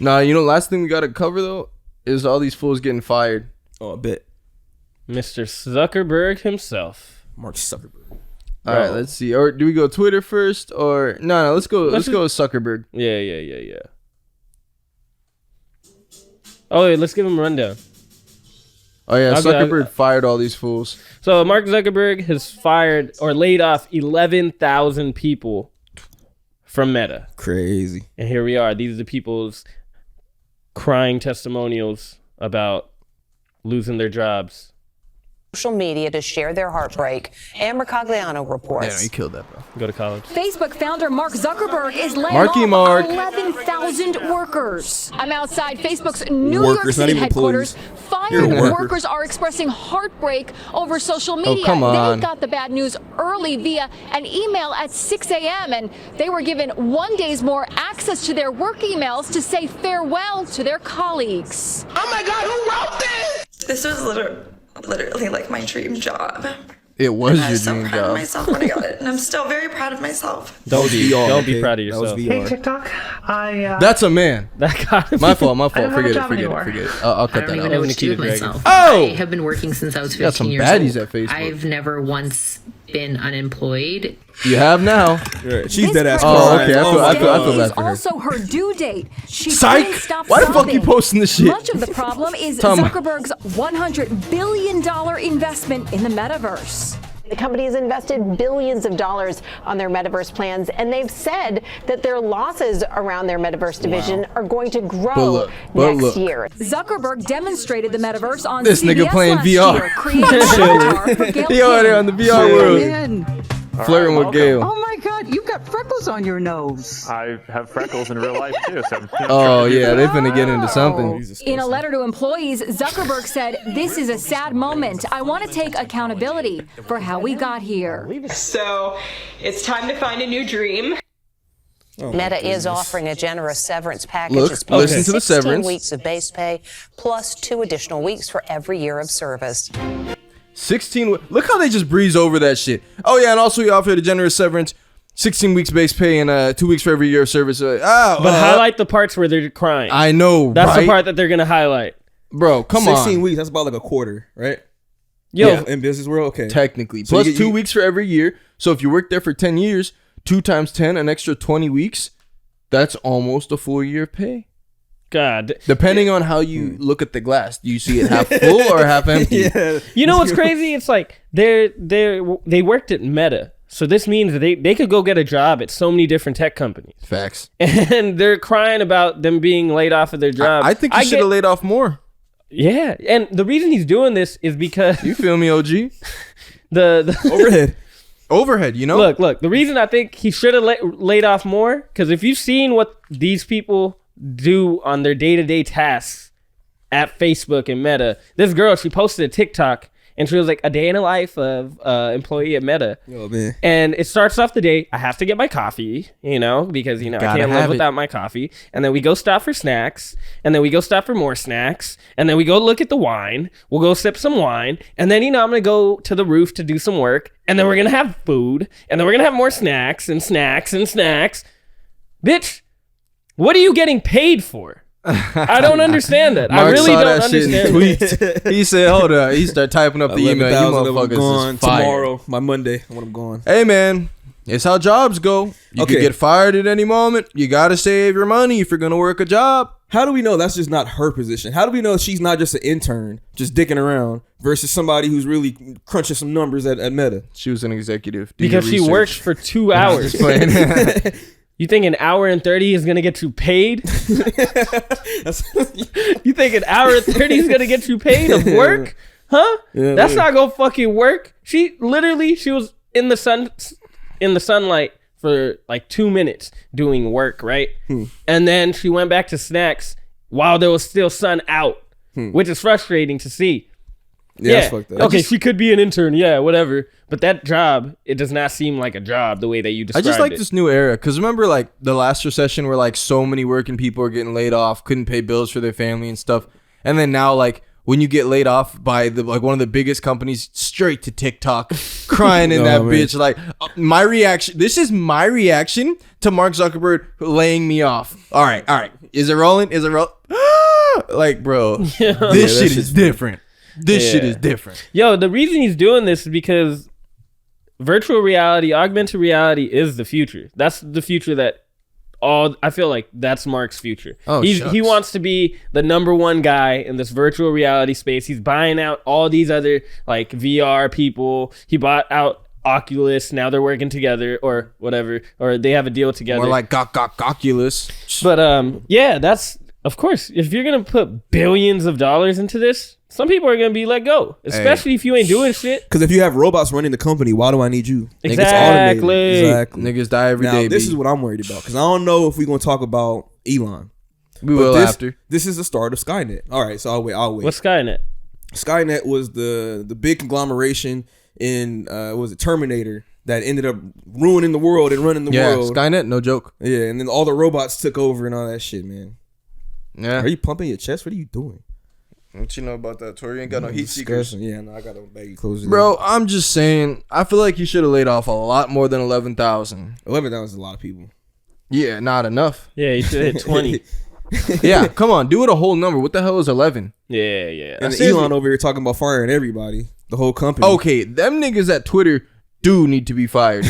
Nah, last thing we got to cover, though, is all these fools getting fired. Oh, a bit. Mr. Zuckerberg himself. Mark Zuckerberg. All right, let's see. Or do we go Twitter first? Or no, let's go with Zuckerberg. Yeah. Oh, wait, let's give him a rundown. Oh, yeah, Zuckerberg fired all these fools. So Mark Zuckerberg has fired or laid off 11,000 people from Meta. Crazy. And here we are. These are the people's crying testimonials about losing their jobs. Social media to share their heartbreak. Amber Cagliano reports. Yeah, you killed that, bro. Go to college. Facebook founder Mark Zuckerberg is laying Mark. off 11,000 workers. I'm outside Facebook's New York City headquarters. Fired workers are expressing heartbreak over social media. Oh, come on. They got the bad news early via an email at 6 a.m. and they were given 1 day's more access to their work emails to say farewell to their colleagues. Oh my God, who wrote this? This was literally like my dream job. It was I your was so dream proud of job. myself when I got it, and I'm still very proud of myself. Don't be proud of yourself. Hey, TikTok. That's a man. That got My fault. I don't have a job Forget anymore. it. I'll cut that I don't even out. know what to do with myself. Oh! I have been working since I was got some 15 years baddies old. at Facebook. I've never once been unemployed. You have now. Right. She's dead ass. Oh, okay. I feel bad for her. Also her due date. She Psych! couldn't stop Why the fuck you sobbing. posting this shit? Much of the problem is Zuckerberg's $100 billion investment in the metaverse. The company has invested billions of dollars on their metaverse plans, and they've said that their losses around their metaverse division are going to grow next year. Zuckerberg demonstrated the metaverse on This CBS nigga playing last VR. year, creating an avatar for Gail He over there on the VR world. Man. Flirting with Gail. Oh my God, you've got freckles on your nose. I have freckles in real life too. So Oh yeah, they're finna get into something. In a letter to employees, Zuckerberg said, "This is a sad moment. I want to take accountability for how we got here." So it's time to find a new dream. Meta is offering a generous severance package. Look, It's paying listen to the 16 severance. weeks of base pay plus 2 additional weeks for every year of service. 16. Look how they just breeze over that shit. Oh yeah, and also we offered a generous severance, 16 weeks base pay and 2 weeks for every year of service. But highlight the parts where they're crying. I know, That's right? the part that they're gonna highlight. Bro, come 16 on. weeks. That's about like a quarter, right? Yo, Yeah, in business world, okay. Technically, So plus you 2 weeks for every year. So if you work there for 10 years, 2 times 10, an extra 20 weeks. That's almost a full year of pay. God. Depending on how you look at the glass, do you see it half full or half empty? Yeah. You know what's crazy? It's like they worked at Meta. So this means that they could go get a job at so many different tech companies. Facts. And they're crying about them being laid off of their job. I think he should have laid off more. Yeah. And the reason he's doing this is because You feel me, OG? Overhead. Overhead, you know? Look. The reason I think he should have laid off more, because if you've seen what these people do on their day-to-day tasks at Facebook and Meta, this girl, she posted a TikTok and she was like, a day in the life of employee at Meta. Oh man. And it starts off the day, I have to get my coffee, because I can't live without my coffee. And then we go stop for snacks, and then we go stop for more snacks, and then we go look at the wine. We'll go sip some wine, and then I'm gonna go to the roof to do some work, and then we're gonna have food, and then we're gonna have more snacks and snacks and snacks. Bitch, what are you getting paid for? I don't understand that. I really don't understand. Tweets. He said, hold up. He started typing up the email. You motherfuckers gone is fired. tomorrow, my Monday. I want them gone. Hey, man. It's how jobs go. You can get fired at any moment. You got to save your money if you're going to work a job. How do we know that's just not her position? How do we know she's not just an intern, just dicking around, versus somebody who's really crunching some numbers at Meta? She was an executive. Because she works for 2 hours. Just playing. You think an hour and 30 is going to get you paid? You think an hour and 30 is going to get you paid of work? Huh? Yeah, That's not going to fucking work. She was in the sunlight for like 2 minutes doing work, right? And then she went back to snacks while there was still sun out, which is frustrating to see. Yeah. Fucked up. Okay, she could be an intern. Yeah, whatever. But that job, it does not seem like a job the way that you described it. I just like this new era. Because remember like the last recession where like so many working people are getting laid off, couldn't pay bills for their family and stuff. And then now like when you get laid off by one of the biggest companies, straight to TikTok, crying in that man. bitch. Like my reaction. This is my reaction to Mark Zuckerberg laying me off. All right. Is it rolling? Like, bro, this shit is different. This shit is different. Yo, the reason he's doing this is because virtual reality, augmented reality is the future. That's the future that I feel like that's Mark's future. He wants to be the number one guy in this virtual reality space. He's buying out all these other like VR people. He bought out Oculus. Now they're working together or whatever, or they have a deal together. Or like Oculus. But yeah, that's, of course, if you're going to put billions of dollars into this, some people are going to be let go, especially if you ain't doing shit. Because if you have robots running the company, why do I need you? Exactly. Niggas die every day. This is what I'm worried about. Because I don't know if we're going to talk about Elon. We will after. This is the start of Skynet. All right, so I'll wait. What's Skynet? Skynet was the big conglomeration in, was it Terminator, that ended up ruining the world and running the world. Skynet, no joke. Yeah, and then all the robots took over and all that shit, man. Yeah. Are you pumping your chest? What are you doing? What you know about that, Tori? You ain't got no heat seekers. Yeah, no, I got no baggy clothes. Bro, I'm just saying, I feel like he should have laid off a lot more than 11,000. 11,000 is a lot of people. Yeah, not enough. Yeah, he should hit 20. Yeah, come on, do it a whole number. What the hell is 11? Yeah. And Elon over here talking about firing everybody, the whole company. Okay, them niggas at Twitter do need to be fired.